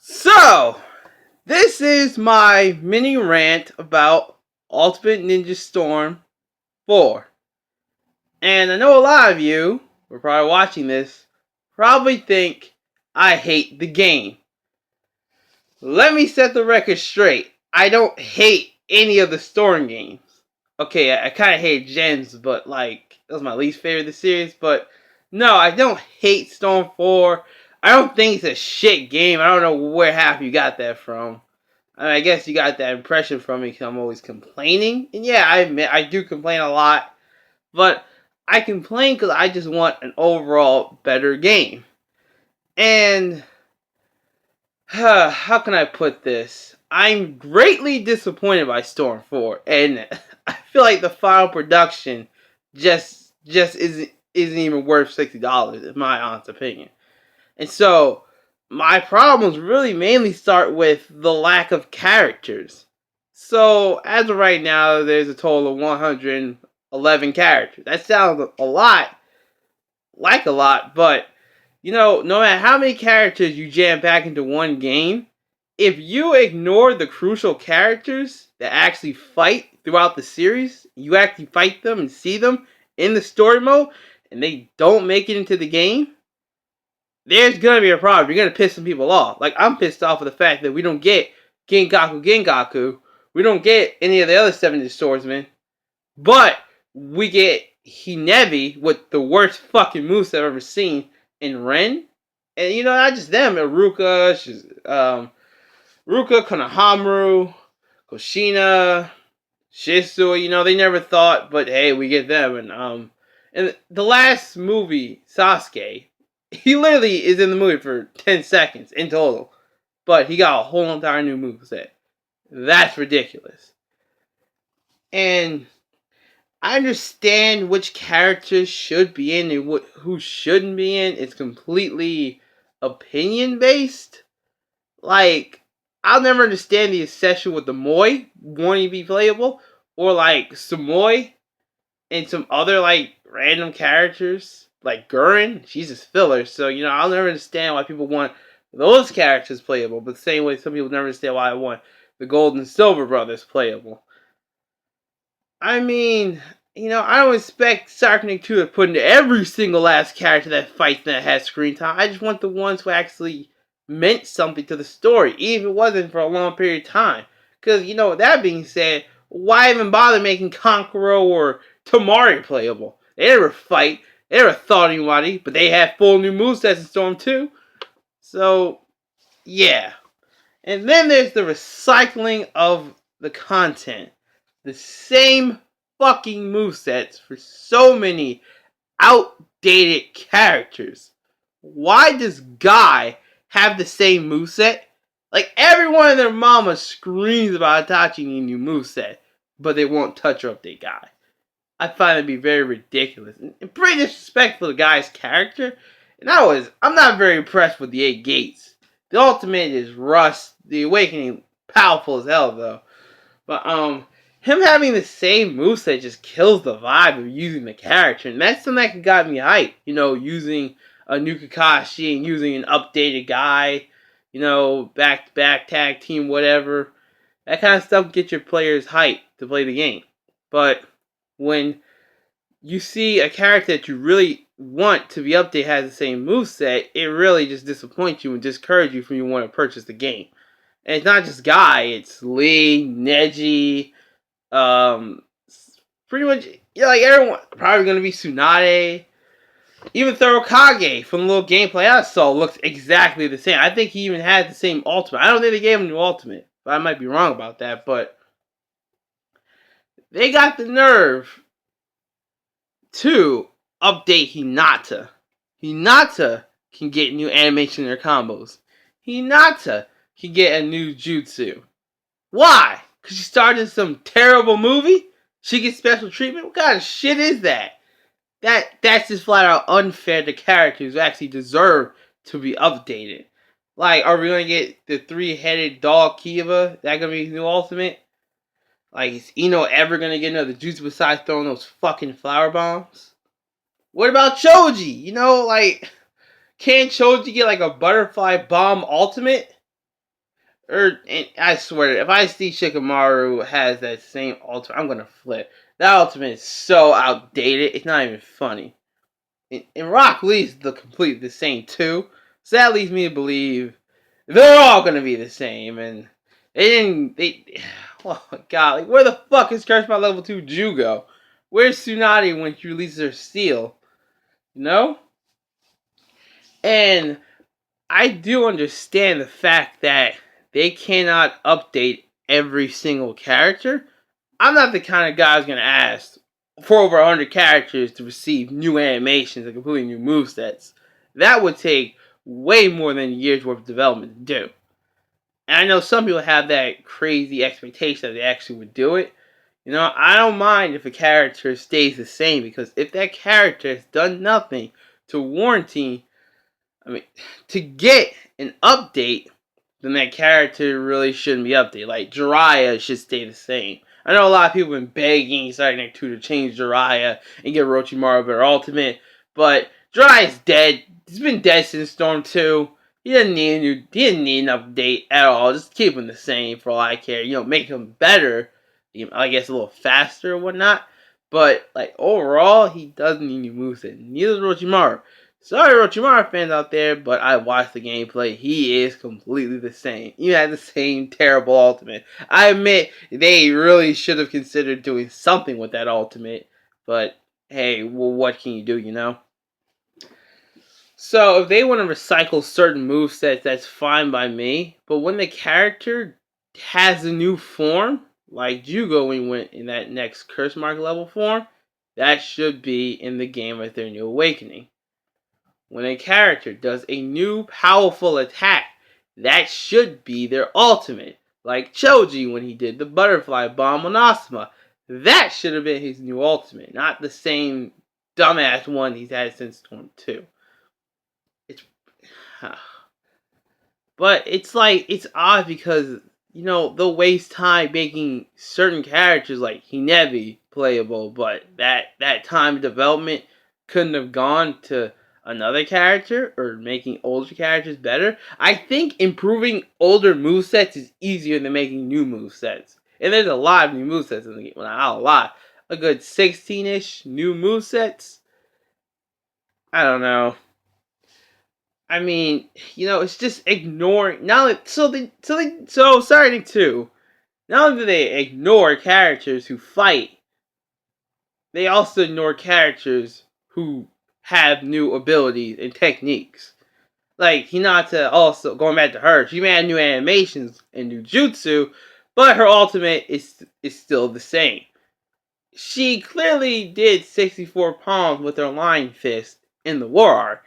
So, this is my mini rant about Ultimate Ninja Storm 4. And I know a lot of you, who are probably watching this, probably think I hate the game. Let me set the record straight. I don't hate any of the Storm games. Okay, I kind of hate Gens, but that was my least favorite of the series. But no, I don't hate Storm 4. I don't think it's a shit game. I don't know where half you got that from. I guess you got that impression from me because I'm always complaining. And yeah, I admit I do complain a lot. But I complain because I just want an overall better game. And how can I put this? I'm greatly disappointed by Storm 4. And I feel like the final production just isn't even worth $60 in my honest opinion. And so my problems really mainly start with the lack of characters. So as of right now, there's a total of 111 characters. That sounds a lot, but no matter how many characters you jam back into one game, if you ignore the crucial characters that actually fight throughout the series, you actually fight them and see them in the story mode, and they don't make it into the game, there's gonna be a problem. You're gonna piss some people off. Like, I'm pissed off with the fact that we don't get Gengaku. We don't get any of the other 70 swordsmen. But we get Hinebi with the worst fucking moves I've ever seen in Ren. And not just them, Ruka, Konohamaru, Koshina, Shizu, they never thought, but hey, we get them. And the last movie, Sasuke, he literally is in the movie for 10 seconds in total. But he got a whole entire new moveset. That's ridiculous. And I understand which characters should be in and who shouldn't be in. It's completely opinion based. Like, I'll never understand the obsession with the Moi wanting to be playable. Or like Samoy and some other random characters. Like Gurren, she's just filler. So, I'll never understand why people want those characters playable. But the same way some people never understand why I want the Gold and Silver Brothers playable. I mean, I don't expect Sarknik 2 to put in every single last character that fights that has screen time. I just want the ones who actually meant something to the story, even if it wasn't for a long period of time. Because, that being said, why even bother making Kankuro or Tamari playable? They never fight, they never thought anybody, but they have full new movesets in Storm 2. So, yeah. And then there's the recycling of the content. The same fucking movesets for so many outdated characters. Why does Guy have the same moveset? Like, everyone and their mama screams about attaching a new moveset, but they won't touch or update Guy. I find it to be very ridiculous and pretty disrespectful to Guy's character. And I'm not very impressed with the 8 gates. The ultimate is Rust. The Awakening, powerful as hell though. But him having the same moveset just kills the vibe of using the character. And that's something that got me hyped. Using a new Kakashi and using an updated Guy. Back-to-back tag team, whatever. That kind of stuff gets your players hyped to play the game. But when you see a character that you really want to be updated has the same moveset, it really just disappoints you and discourages you from you want to purchase the game. And it's not just Guy, it's Lee, Neji, pretty much, everyone. Probably going to be Tsunade. Even Thorokage, from the little gameplay I saw, looks exactly the same. I think he even had the same ultimate. I don't think they gave him a new ultimate, but I might be wrong about that. But they got the nerve to update Hinata. Hinata can get new animation in their combos. Hinata can get a new jutsu. Why? Because she starred in some terrible movie? She gets special treatment? What kind of shit is that? That's just flat out unfair to characters who actually deserve to be updated. Like, are we gonna get the 3-headed dog Kiva? That gonna be his new ultimate? Like, is Ino ever gonna get another jutsu besides throwing those fucking flower bombs? What about Choji? Can Choji get a butterfly bomb ultimate? And I swear, if I see Shikamaru has that same ultimate, I'm gonna flip. That ultimate is so outdated, it's not even funny. And Rock Lee's completely the same too, so that leads me to believe they're all gonna be the same. And they didn't. Oh my god, like where the fuck is Curse by Level 2 Jugo? Where's Tsunade when she releases her seal? You know? And I do understand the fact that they cannot update every single character. I'm not the kind of guy who's going to ask for over 100 characters to receive new animations and completely new movesets. That would take way more than a year's worth of development to do. And I know some people have that crazy expectation that they actually would do it. You know, I don't mind if a character stays the same, because if that character has done nothing to warranty, I mean, to get an update, then that character really shouldn't be updated. Like, Jiraiya should stay the same. I know a lot of people have been begging Silent 2 to change Jiraiya and give Orochimaru a better ultimate, but Jiraiya's dead. He's been dead since Storm 2. He didn't need an update at all. Just keep him the same for all I care. You know, make him better. I guess a little faster or whatnot. But, like, overall, he doesn't need new moveset. Neither does Orochimaru. Sorry, Orochimaru fans out there, but I watched the gameplay. He is completely the same. He had the same terrible ultimate. I admit they really should have considered doing something with that ultimate, but hey, well, what can you do, you know? So if they want to recycle certain movesets, that's fine by me. But when the character has a new form, like Jugo when he went in that next Curse Mark level form, that should be in the game with their new awakening. When a character does a new powerful attack, that should be their ultimate. Like Choji when he did the butterfly bomb on Asuma. That should have been his new ultimate, not the same dumbass one he's had since Storm 2. It's but it's like it's odd because they'll waste time making certain characters like Hinebi playable, but that time development couldn't have gone to another character or making older characters better. I think improving older movesets is easier than making new movesets. And there's a lot of new movesets in the game. Well, not a lot. A good 16-ish new movesets. I don't know. I mean, it's just ignoring. So sorry too. Not only do they ignore characters who fight, they also ignore characters who have new abilities and techniques. Like Hinata, also going back to her, she may have new animations and new jutsu, but her ultimate is still the same. She clearly did 64 palms with her Lion Fist in the war arc.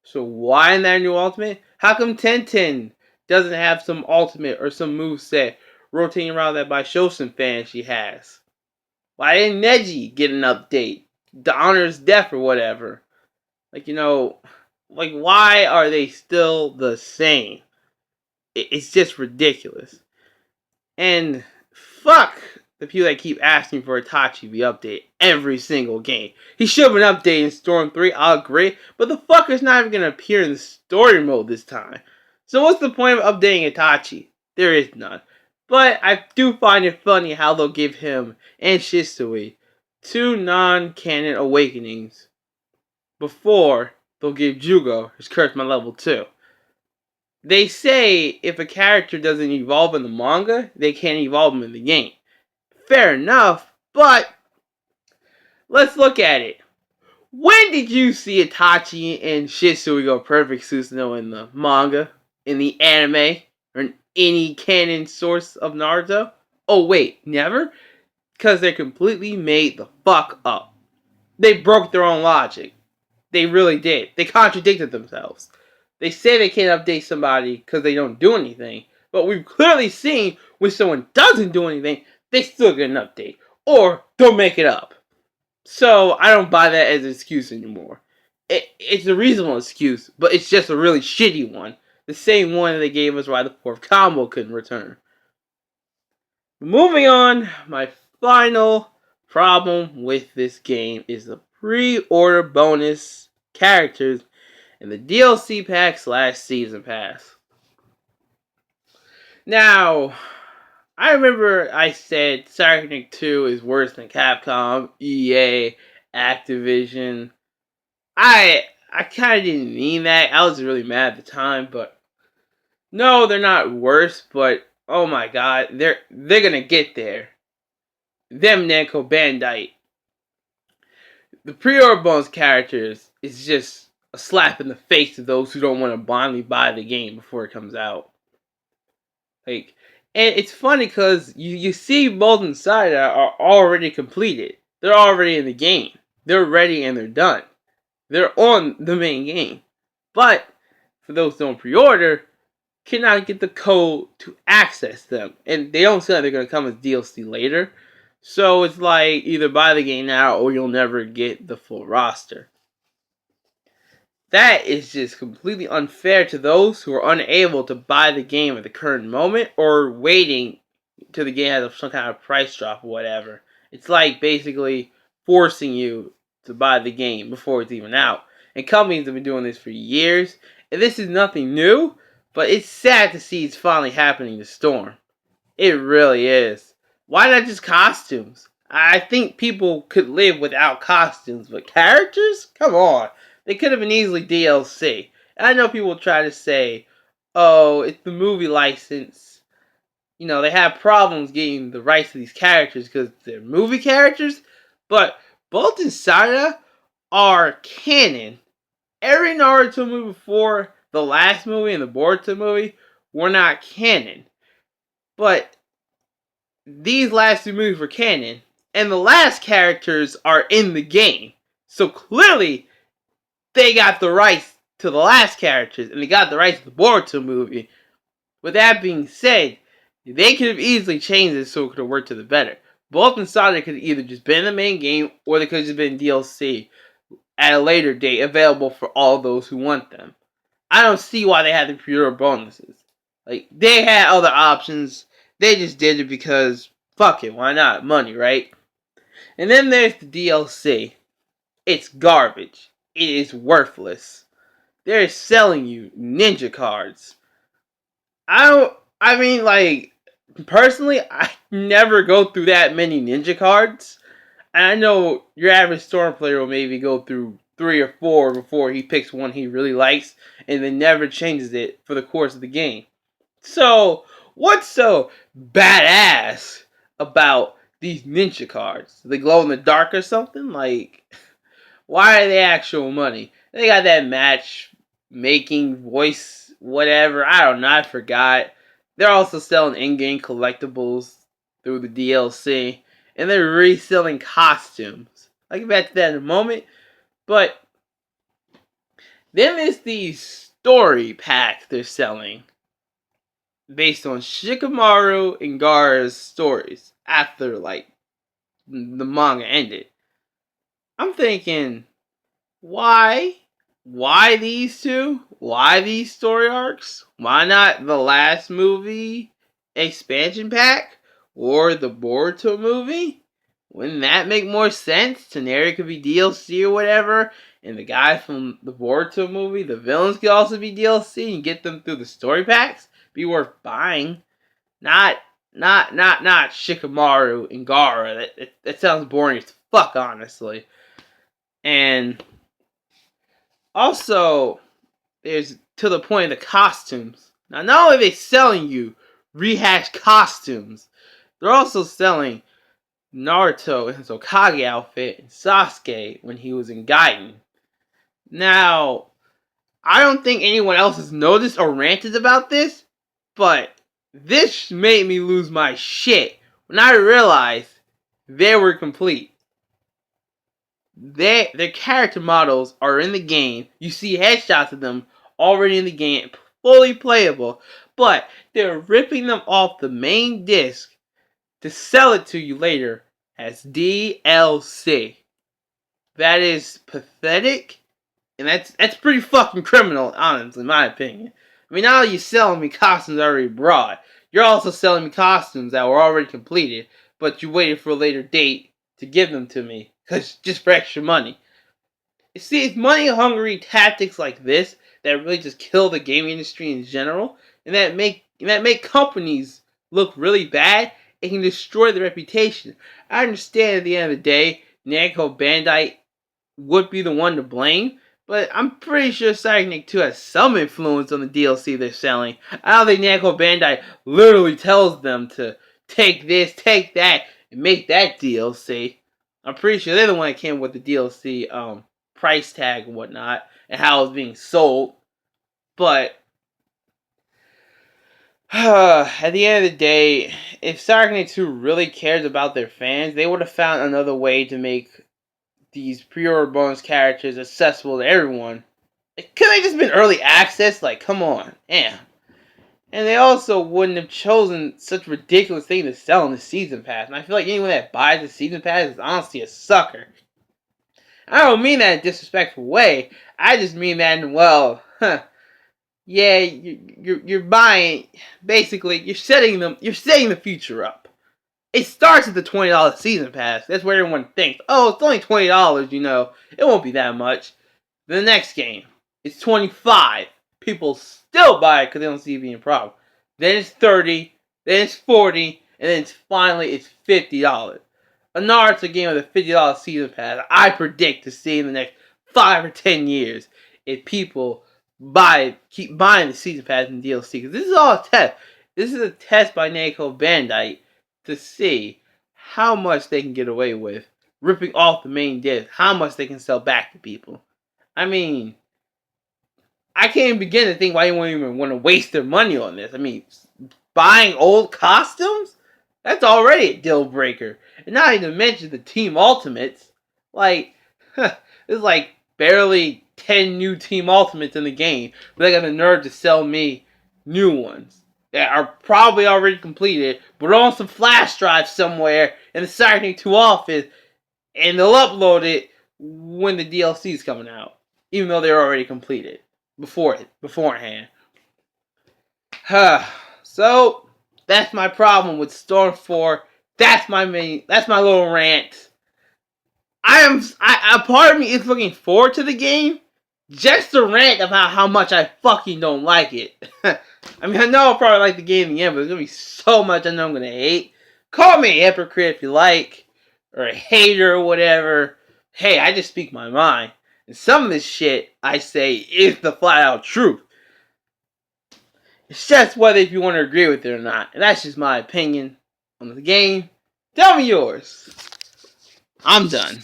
So why in that new ultimate? How come Tenten doesn't have some ultimate or some move set rotating around that Bishosen fan she has? Why didn't Neji get an update? The honor's death or whatever. Why are they still the same? It's just ridiculous. And fuck the people that keep asking for Itachi to be updated every single game. He should have been updated in Storm 3, I'll agree, but the fucker's not even going to appear in the story mode this time. So what's the point of updating Itachi? There is none. But I do find it funny how they'll give him and Shisui 2 non-canon awakenings before they'll give Jugo his Curse My Level 2. They say if a character doesn't evolve in the manga, they can't evolve him in the game. Fair enough, but let's look at it. When did you see Itachi and Shisui go perfect Susanoo in the manga, in the anime, or in any canon source of Naruto? Oh wait, never? Because they completely made the fuck up. They broke their own logic. They really did. They contradicted themselves. They say they can't update somebody because they don't do anything, but we've clearly seen when someone doesn't do anything, they still get an update. Or they'll make it up. So I don't buy that as an excuse anymore. It's a reasonable excuse, but it's just a really shitty one. The same one they gave us why the fourth combo couldn't return. Moving on, my final problem with this game is the pre-order bonus characters in the DLC pack / season pass. Now, I remember I said Cyberpunk 2 is worse than Capcom, EA, Activision. I kind of didn't mean that. I was really mad at the time, but no, they're not worse. But oh my god, they're gonna get there. Them Namco Bandai, the pre-order bonus characters is just a slap in the face to those who don't want to blindly buy the game before it comes out. Like, and it's funny because you see Molten Side are already completed. They're already in the game. They're ready and they're done. They're on the main game. But for those who don't pre-order, cannot get the code to access them. And they don't say that they're going to come as DLC later. So it's like either buy the game now or you'll never get the full roster. That is just completely unfair to those who are unable to buy the game at the current moment or waiting till the game has some kind of price drop or whatever. It's like basically forcing you to buy the game before it's even out. And companies have been doing this for years. And this is nothing new, but it's sad to see it's finally happening to Storm. It really is. Why not just costumes? I think people could live without costumes, but characters? Come on. They could have been easily DLC. And I know people try to say, oh, it's the movie license. You know, they have problems getting the rights to these characters because they're movie characters. But both and Sada are canon. Every Naruto movie before the last movie and the Boruto movie were not canon. But these last two movies were canon. And the last characters are in the game. So clearly, they got the rights to the last characters, and they got the rights to the Boruto movie. With that being said, they could have easily changed it so it could have worked to the better. Both and Sonic could have either just been in the main game, or they could have just been DLC at a later date, available for all those who want them. I don't see why they had the pre-order bonuses. Like, they had other options. They just did it because, fuck it, why not? Money, right? And then there's the DLC. It's garbage. It is worthless. They're selling you ninja cards. I mean, like, personally, I never go through that many ninja cards. And I know your average Storm player will maybe go through 3 or 4 before he picks one he really likes and then never changes it for the course of the game. So, what's so badass about these ninja cards? Do they glow in the dark or something? Like, why are they actual money? They got that match making voice whatever. I don't know. I forgot. They're also selling in-game collectibles through the DLC, and they're reselling costumes. I'll get back to that in a moment. But then there's these story packs they're selling based on Shikamaru and Gaara's stories after like the manga ended. I'm thinking, why? Why these two? Why these story arcs? Why not the last movie expansion pack? Or the Boruto movie? Wouldn't that make more sense? Taneri could be DLC or whatever, and the guy from the Boruto movie, the villains could also be DLC and get them through the story packs. Be worth buying. Not Shikamaru and Gaara. That sounds boring as fuck, honestly. And also, there's to the point of the costumes. Now, not only are they selling you rehashed costumes, they're also selling Naruto in his Hokage outfit and Sasuke when he was in Gaiden. Now, I don't think anyone else has noticed or ranted about this, but this made me lose my shit when I realized they were complete. Their character models are in the game. You see headshots of them already in the game, fully playable, but they're ripping them off the main disc to sell it to you later as DLC. That is pathetic, and that's pretty fucking criminal, honestly, in my opinion. I mean, now you're selling me costumes already brought. You're also selling me costumes that were already completed, but you waited for a later date to give them to me, cause just for extra money. You see, it's money-hungry tactics like this that really just kill the gaming industry in general. and that make companies look really bad. It can destroy their reputation. I understand at the end of the day, Namco Bandai would be the one to blame, but I'm pretty sure Psychic 2 has some influence on the DLC they're selling. I don't think Namco Bandai literally tells them to take this, take that, and make that DLC. I'm pretty sure they're the one that came with the DLC price tag and whatnot, and how it's being sold. But at the end of the day, if Psychic 2 really cares about their fans, they would have found another way to make these pre-order bonus characters accessible to everyone. It could have just been early access. Like, come on, damn. And they also wouldn't have chosen such a ridiculous thing to sell in the season pass. And I feel like anyone that buys the season pass is honestly a sucker. I don't mean that in a disrespectful way. I just mean that in, well, yeah, you're buying. Basically, you're setting the future up. It starts at the $20 season pass. That's where everyone thinks, oh, it's only $20, it won't be that much. The next game, it's $25. People still buy it because they don't see it being a problem. Then it's $30, then it's $40, and then finally it's $50. A Naruto game with a $50 season pass, I predict to see in the next 5 or 10 years if people keep buying the season pass and DLC. Because this is all a test. This is a test by Namco Bandai to see how much they can get away with ripping off the main disc, how much they can sell back to people. I mean, I can't even begin to think why you wouldn't even want to waste their money on this. I mean, buying old costumes? That's already a deal breaker. And not even to mention the Team Ultimates. Like, there's like barely 10 new Team Ultimates in the game, but they got the nerve to sell me new ones that are probably already completed, but on some flash drive somewhere in the Psychic 2 office, and they'll upload it when the DLC is coming out, even though they're already completed beforehand. So that's my problem with Storm 4. That's my little rant. A part of me is looking forward to the game, just to rant about how much I fucking don't like it. I mean, I know I'll probably like the game in the end, but there's gonna be so much I know I'm gonna hate. Call me a hypocrite if you like, or a hater or whatever. Hey, I just speak my mind. And some of this shit I say is the flat out truth. It's just whether if you want to agree with it or not. And that's just my opinion on the game. Tell me yours. I'm done.